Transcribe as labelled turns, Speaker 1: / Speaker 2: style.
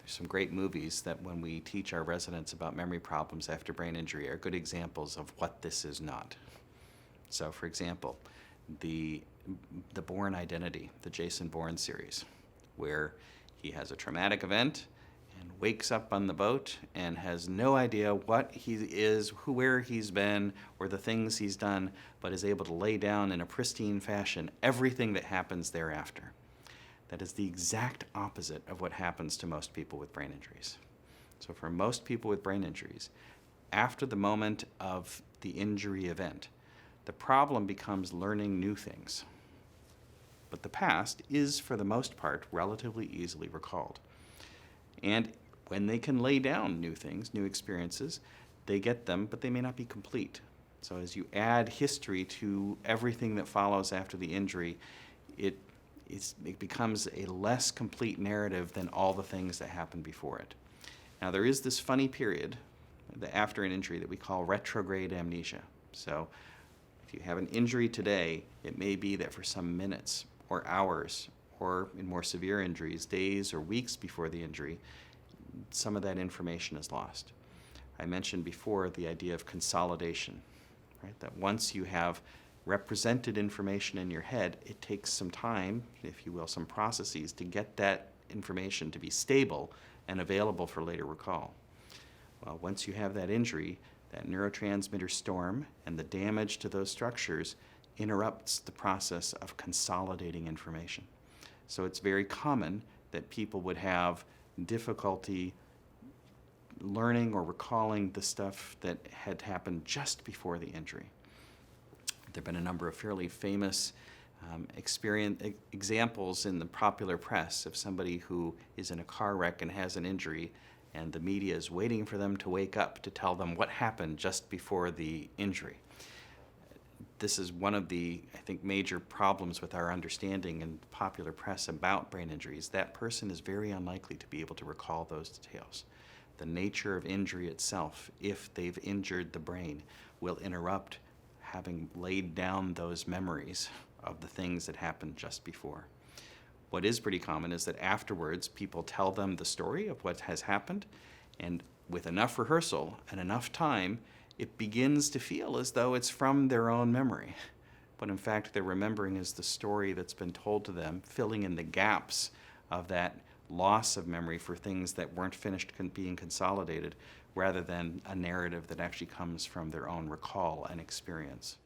Speaker 1: some great movies that when we teach our residents about memory problems after brain injury are good examples of what this is not. So for example, the Bourne Identity, the Jason Bourne series, where he has a traumatic event and wakes up on the boat and has no idea what he is, where he's been, or the things he's done, but is able to lay down in a pristine fashion everything that happens thereafter. That is the exact opposite of what happens to most people with brain injuries. So for most people with brain injuries, after the moment of the injury event, the problem becomes learning new things. But the past is, for the most part, relatively easily recalled. And when they can lay down new things, new experiences, they get them, but they may not be complete. So as you add history to everything that follows after the injury, it becomes a less complete narrative than all the things that happened before it. Now there is this funny period after an injury that we call retrograde amnesia. So if you have an injury today, it may be that for some minutes or hours, or in more severe injuries, days or weeks before the injury, some of that information is lost. I mentioned before the idea of consolidation, right? That once you have represented information in your head, it takes some time, if you will, some processes to get that information to be stable and available for later recall. Well, once you have that injury, that neurotransmitter storm and the damage to those structures interrupts the process of consolidating information. So it's very common that people would have difficulty learning or recalling the stuff that had happened just before the injury. There have been a number of fairly famous examples in the popular press of somebody who is in a car wreck and has an injury, and the media is waiting for them to wake up to tell them what happened just before the injury. This is one of the, I think, major problems with our understanding in popular press about brain injuries. That person is very unlikely to be able to recall those details. The nature of injury itself, if they've injured the brain, will interrupt having laid down those memories of the things that happened just before. What is pretty common is that afterwards people tell them the story of what has happened, and with enough rehearsal and enough time, it begins to feel as though it's from their own memory. But in fact, they're remembering is the story that's been told to them, filling in the gaps of that loss of memory for things that weren't finished being consolidated, rather than a narrative that actually comes from their own recall and experience.